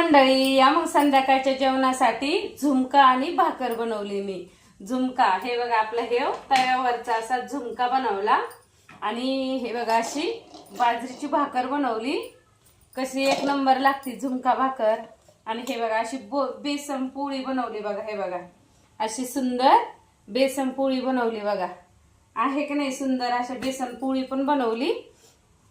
मंडळी, या मग संध्याकाळच्या जेवणासाठी झुणका आणि भाकर बनवली मी। झुणका हे बघा, आपलं हे तव्यावरचा असा झुणका बनवला आणि हे बघा अशी बाजरीची भाकर बनवली। कशी एक नंबर लागती झुणका भाकर। आणि हे बघा अशी बेसन पोळी बनवली बघा, हे बघा अशी सुंदर बेसन पोळी बनवली बघा, आहे की नाही सुंदर। अशी बेसन पोळी पण बनवली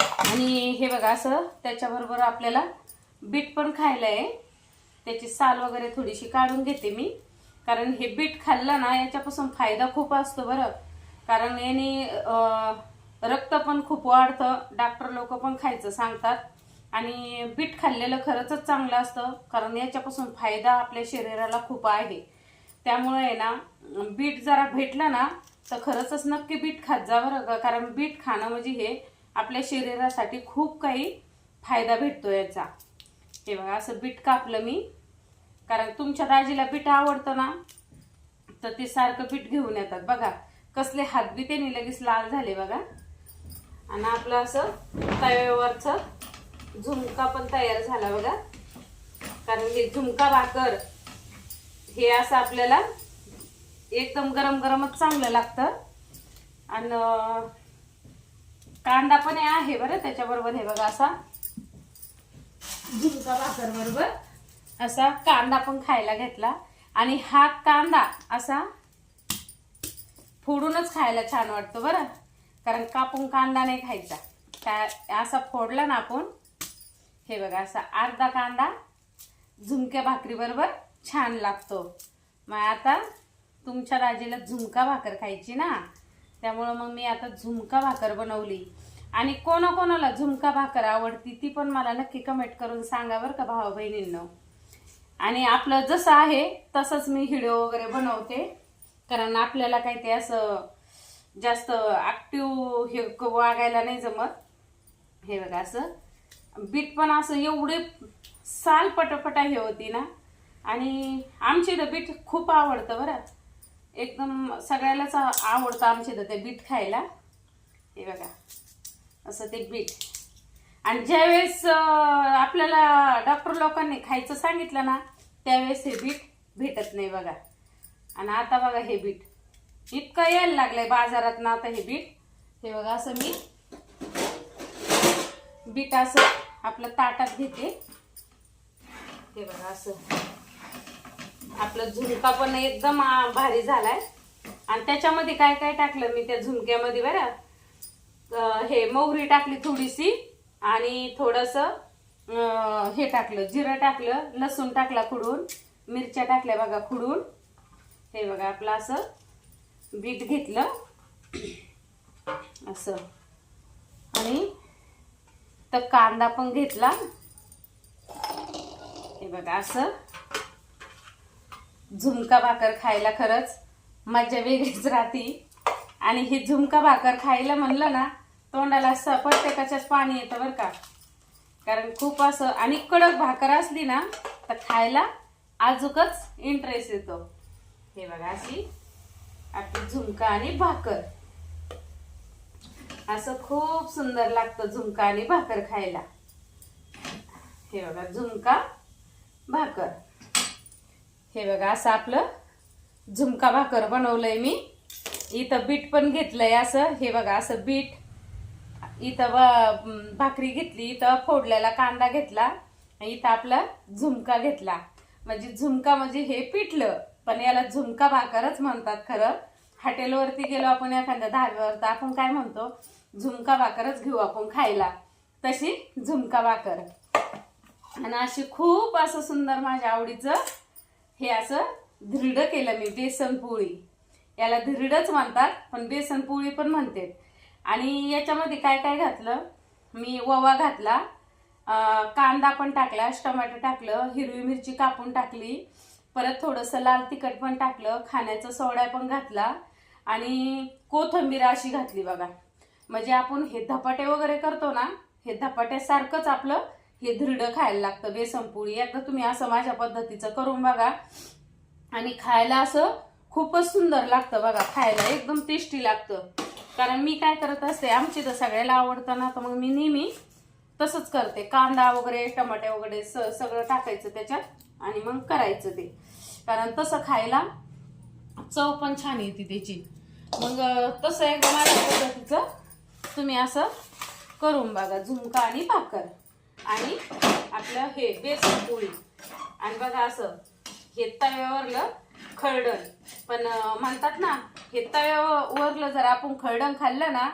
आणि हे बघा असं त्याच्याबरोबर आपल्याला बीट पण खायला आहे। त्याची साल वगैरे थोडीशी काढून घेते मी, कारण हे बीट खाल्लं ना याच्यापासून फायदा खूप असतो बरं। कारण याने रक्त पण खूप वाढतं, डॉक्टर लोक पण खायचं सांगतात। आणि बीट खाल्लेलं खरंच चांगलं असतं, कारण याच्यापासून फायदा आपल्या शरीराला खूप आहे। त्यामुळे आहे ना बीट जरा भेटलं ना तर खरंच नक्की बीट खात जा बरं, कारण बीट खाणं म्हणजे हे आपल्या शरीरासाठी खूप काही फायदा भेटतो याचा। हे बघा असं बीट कापलं मी, कारण तुमच्या दाजीला बीट आवडतं ना तर ते सारखं बीट घेऊन येतात बघा। कसले हात बी त्यांनी लगेच लाल झाले बघा। आणि आपलं असं तव्यावरचं झुणका पण तयार झाला बघा, कारण हे झुणका भाकर हे असं आपल्याला एकदम गरम गरमच चांगलं लागतं। आणि कांदा पण आहे बरं त्याच्याबरोबर, हे बघा असा झुणका भाकर बरोबर असा कांदा पण खायला घेतला। आणि हा कांदा असा फोडूनच खायला छान वाटतो बरं, कारण कापून कांदा नाही खायचा। असा फोडला ना आपण, हे बघा असा अर्धा कांदा झुणक्या भाकरी बरोबर छान लागतो। मग आता तुमच्या दाजीला झुणका भाकर खायची ना, त्यामुळे मग मी आता झुणका भाकर बनवली। आणि कोणाकोणाला झुणका भाकर आवडती ती पण मला नक्की कमेंट करून सांगा बरं का भाऊ बहिणींनो। आणि आपलं जसं आहे तसंच मी व्हिडिओ वगैरे बनवते, कारण आपल्याला काही ते असं जास्त ऍक्टिव्ह हे वागायला नाही जमत। हे बघा असं बीट पण असं एवढे साल पटपटा हे होती ना, आणि आमची तर बीट खूप आवडतं बरं, एकदम सगळ्यालाच आवडतं आमच्या इथं ते बीट खायला। हे बघा असं ते बीट। आणि ज्यावेळेस आपल्याला डॉक्टर लोकांनी खायचं सांगितलं ना त्यावेळेस हे बीट भेटत नाही बघा। आणि आता बघा हे बीट इतकं यायला लागलंय बाजारात ना आता हे बीट। हे बघा असं मी बीट असं आपलं ताटात घेते। हे बघा असं आपलं झुणका पण एकदम भारी झालाय। आणि त्याच्यामध्ये काय काय टाकलं मी त्या झुणक्यामध्ये बरं, हे मोहरी टाकली थोडीशी, आणि थोडस हे टाकलं जिरं टाकलं, लसूण टाकला खुडून, मिरच्या टाकल्या बघा खुडून। हे बघा आपलं असं बीट घेतलं असं, आणि तर कांदा पण घेतला। हे बघा असं झुणका भाकर खायला खरंच मजा वेगळीच राहती। आणि ही झुणका भाकर खायला म्हणलं ना तोंडाला असं प्रत्येकाच्याच पाणी येतं बरं का, कारण खूप असं आणि कडक भाकर असली ना तर खायला अजूकच इंटरेस्ट येतो। हे बघा अशी आपली झुणका आणि भाकर, असं खूप सुंदर लागतं झुणका आणि भाकर खायला। हे बघा झुणका भाकर, हे बघा असं आपलं झुणका भाकर बनवलंय मी। इथं बीट पण घेतलंय असं, हे बघा असं बीट, इथं भाकरी घेतली, इथं फोडलेला कांदा घेतला, इथं आपला झुणका घेतला। म्हणजे झुणका म्हणजे हे पिठलं, पण याला झुणका भाकरच म्हणतात खरं। हॉटेलवरती गेलो आपण एखाद्या धाब्यावर तर आपण काय म्हणतो, झुणका भाकरच घेऊ आपण खायला, तशी झुणका भाकर। आणि अशी खूप असं सुंदर माझ्या आवडीचं हे असं धिरडं केलं मी, बेसन पोळी। याला धिरडच म्हणतात पण बेसन पोळी पण म्हणते। आणि याच्यामध्ये काय काय घातलं मी, ओवा घातला, कांदा पण टाकला, टोमॅटो टाकलं, हिरवी मिरची कापून टाकली, परत थोडंसं लाल तिखट पण टाकलं, खाण्याचा सोडा पण घातला, आणि कोथिंबीर अशी घातली बघा। म्हणजे आपण हे धपाटे वगैरे करतो ना, हे धपाट्यासारखंच आपलं हे धिरडं खायला लागतं बेसन पोळी। एकदा तुम्ही असं माझ्या पद्धतीचं करून बघा, आणि खायला असं खूपच सुंदर लागतं बघा, खायला एकदम टेस्टी लागतं। कारण मी काय करत असते, आमची तर सगळ्याला आवडतं ना, तर मग मी नेहमी तसंच करते, कांदा वगैरे टमाटे वगैरे सगळं टाकायचं त्याच्यात आणि मग करायचं ते, कारण तसं खायला चव पण छान येते त्याची. मग तसं एकदा माझ्या पद्धतीचं तुम्ही असं करून बघा, झुणका आणि भाकर आणि आपलं हे बेसन पोळी. आणि बघा असं हे तव्यावरलं खरडण, पण म्हणतात ना हे तव्यावरलं जर आपण खरडण खाल्लं ना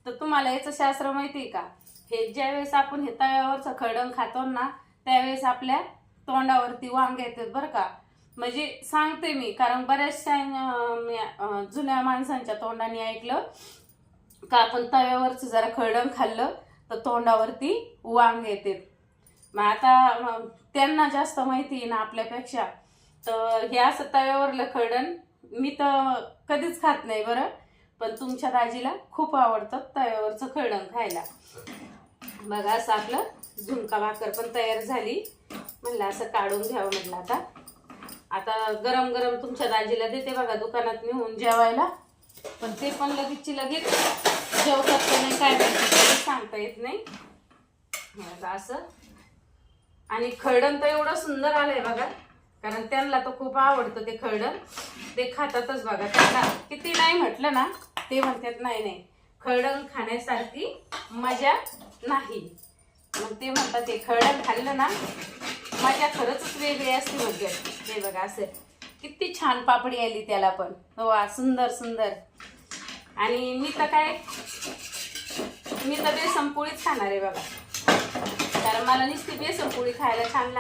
तर तुम्हाला याचं शास्त्र माहिती आहे का, हे ज्यावेळेस आपण हे तव्यावरचं खरडण खातो ना त्यावेळेस आपल्या तोंडावरती वांग येतात बरं का. म्हणजे सांगते मी, कारण बऱ्याचशा जुन्या माणसांच्या तोंडाने ऐकलं का आपण तव्यावरचं जरा खरडण खाल्लं तर तोंडावरती वांग येते. मग आता त्यांना जास्त माहिती आहे ना आपल्यापेक्षा, तर हे असं तव्यावरलं खरडण मी तर कधीच खात नाही बरं, पण तुमच्या दाजीला खूप आवडतं तव्यावरचं खरडण खायला. बघा असं आपलं झुणका भाकर पण तयार झाली. म्हणलं असं काढून घ्यावं म्हटलं. आता गरम गरम तुमच्या दाजीला देते बघा दुकानात नेऊन जेवायला, पण ते पण लगेच जेवतात का नाही काय माहिती, सांगता येत नाही. असं आणि खरडण तर एवढं सुंदर आलंय बघा, कारण त्यांना तर खूप आवडतं ते खरडण, ते खातातच बघा. त्यांना किती नाही म्हटलं ना ते म्हणतात नाही नाही खरडण खाण्यासारखी मजा नाही. मग ते म्हणतात ते खरडण खाल्लं ना मजा खरंच वेगळी असते. म्हणजे हे बघा असं किती छान पापडी आली त्याला पण, वा सुंदर सुंदर. आणि मी तर बेसन पोळीच खाणार आहे बघा, कारण मला नुसती बेसन पोळी खायला छान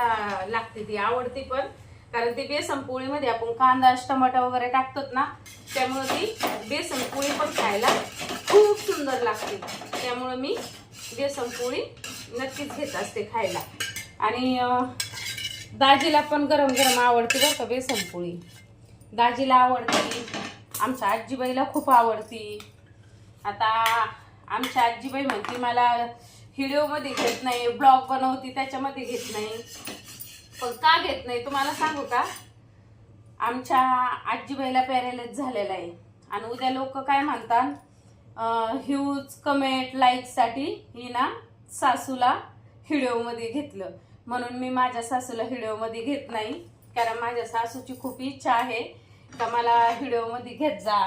लागते, ती आवडते पण. कारण ती बेसन पोळीमध्ये आपण कांदा टमाटा वगैरे टाकतो ना, त्यामुळे ती बेसन पोळी पण खायला खूप सुंदर लागते. त्यामुळे मी बेसन पोळी नक्कीच घेत असते खायला. आणि दाजीला पण गरम गरम आवडते बरं का बेसन पोळी, दाजीला आवडते, आमच्या आजीबाईला खूप आवडती. आता आमच्या आजीबाई म्हणते मला व्हिडिओमध्ये घेत नाही, ब्लॉग बनवती त्याच्यामध्ये घेत नाही. पण का घेत नाही तुम्हाला सांगू का, आमच्या आजीबाईला पॅरालाइज झालेला आहे आणि उद्या लोक काय म्हणतात, व्ह्यूज कमेंट लाईकसाठी ही ना सासूला व्हिडिओमध्ये घेतलं, म्हणून मी माझ्या सासूला व्हिडिओमध्ये घेत नाही. कारण माझ्या सासूची खूप इच्छा आहे का मला व्हिडिओमध्ये घेत जा,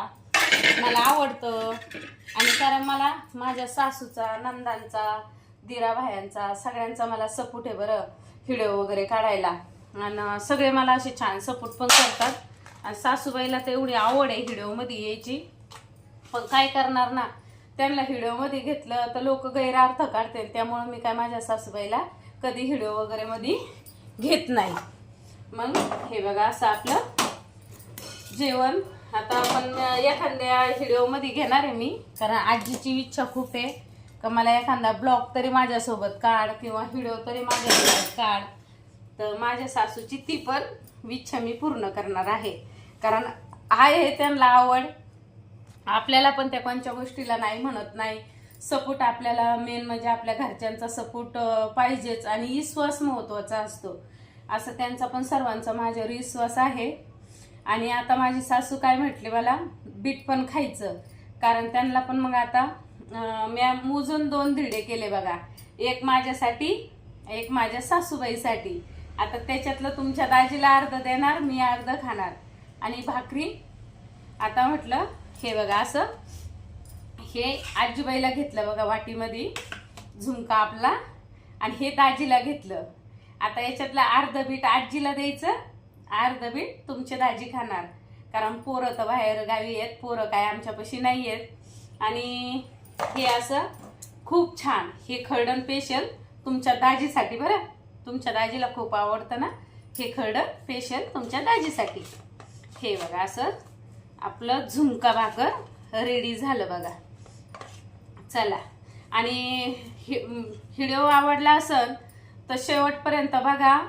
मला आवडतं. आणि कारण मला माझ्या सासूचा, नंदांचा, दिराभायांचा सगळ्यांचा मला सपोर्ट आहे बरं व्हिडिओ वगैरे काढायला. आणि सगळे मला असे छान सपोर्ट पण करतात. आणि सासूबाईला तर एवढी आवड आहे व्हिडिओमध्ये यायची, पण काय करणार ना, त्यांना व्हिडिओमध्ये घेतलं तर लोक गैरअर्थ काढते, त्यामुळे मी काय माझ्या सासूबाईला कधी व्हिडिओ वगैरे मध्ये घेत नाही. मग हे बघा असं आपलं जेवण आता आपण एखाद्या व्हिडिओमध्ये घेणार आहे मी, कारण आजीची इच्छा खूप आहे का मला एखादा ब्लॉग तरी माझ्यासोबत काढ किंवा व्हिडिओ तरी माझ्यासोबत काढ. तर माझ्या सासूची ती पण इच्छा मी पूर्ण करणार आहे, कारण आहे त्यांना आवड. आपल्याला पण त्या कोणत्या गोष्टीला नाही म्हणत नाही. सपोर्ट आपल्याला मेन म्हणजे आपल्या घरच्यांचा सपोर्ट पाहिजेच आणि विश्वास महत्त्वाचा असतो, असं त्यांचा पण सर्वांचा माझ्यावर विश्वास आहे. आणि आता माझी सासू काय म्हटली मला, बीट पण खायचं, कारण त्यांना पण मग आता मी मोजून 2 धिरडे केले बघा, एक माझ्यासाठी एक माझ्या सासूबाईसाठी. आता त्याच्यातलं तुमच्या दाजीला अर्ध देणार, मी अर्ध खाणार. आणि भाकरी आता म्हटलं हे बघा असं हे आजीबाईला घेतलं बघा वाटीमध्ये झुमका आपला, आणि हे दाजीला घेतलं. आता याच्यातलं अर्ध बीट आजीला द्यायचं, अर्ध बीट तुमचे दाजी खाणार, कारण पोरं तर बाहेर गावी आहेत, पोरं काय आमच्यापाशी नाही आहेत. आणि हे असं खूप छान हे खरडण स्पेशल तुमच्या दाजीसाठी बरं, तुमच्या दाजीला खूप आवडतं ना हे खरडण स्पेशल तुमच्या दाजीसाठी. हे बघा असं आपलं झुणका भाकर रेडी झालं बघा. चला, आणि व्हिडिओ आवडला असेल तर शेवटपर्यंत बघा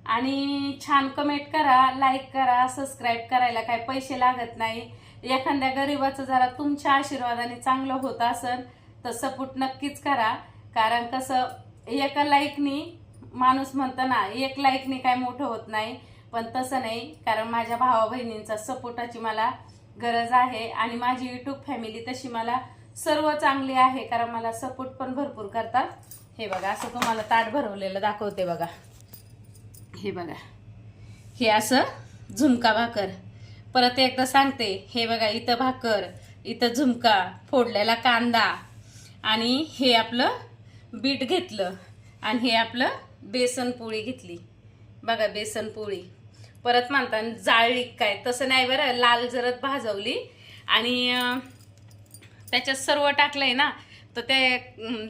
आणि छान कमेंट करा, लाईक करा, सबस्क्राईब करायला काय पैसे लागत नाही. एखाद्या गरीबाचं जरा तुमच्या आशीर्वादाने चांगलं होत असेल तर सपोर्ट नक्कीच करा, कारण कसं एका लाईकनी माणूस म्हणतं ना, एक लाईकनी काय मोठं होत नाही, पण तसं नाही. कारण माझ्या भावा बहिणींचा सपोर्टाची मला गरज आहे आणि माझी यूट्यूब फॅमिली तशी मला सर्व चांगली आहे, कारण मला सपोर्ट पण भरपूर करतात. हे बघा असं तुम्हाला ताट भरवलेलं दाखवते बघा. हे बघा हे असं झुणका भाकर. परत एकदा सांगते, हे बघा इथं भाकर, इथं झुणका, फोडलेला कांदा आणि हे आपलं बीट घेतलं आणि हे आपलं बेसन पोळी घेतली बघा, बेसन पोळी. परत म्हणतात जाळली काय, तसं नाही बरं, लाल जरद भाजवली आणि त्याच्यात सर्व टाकलंय ना. तर ते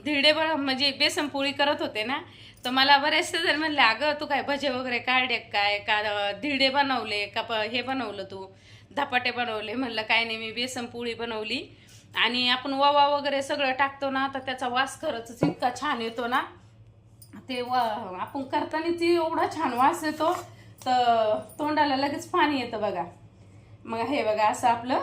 धिरडे म्हणजे बेसन पोळी करत होते ना, तर मला बरेचसे जण म्हणले अगं तू काय भजे वगैरे काढले काय, का धिरडे बनवले का, हे बनवलं तू धपाटे बनवले. म्हणलं काय नाही, मी बेसन पोळी बनवली. आणि आपण ववा वगैरे सगळं टाकतो ना, तर त्याचा वास खरंच इतका छान येतो ना, ते आपण करताना ती एवढा छान वास येतो तर तोंडाला लगेच पाणी येतं बघा. मग हे बघा असं आपलं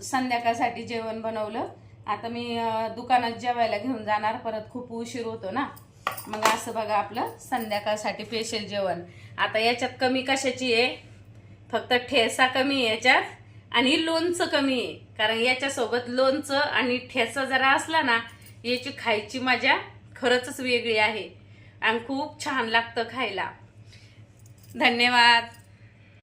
संध्याकाळसाठी जेवण बनवलं. आता मी दुकानात जेवायला घेऊन जाणार, परत खूप उशीर होतो ना. मग असं बघा आपलं संध्याकाळसाठी स्पेशल जेवण. आता याच्यात कमी कशाची आहे, फक्त ठेसा कमी आहे याच्यात आणि लोणचं कमी आहे. कारण याच्यासोबत लोणचं आणि ठेसा जरा असला ना, याची खायची मजा खरंच वेगळी आहे आणि खूप छान लागतं खायला. धन्यवाद.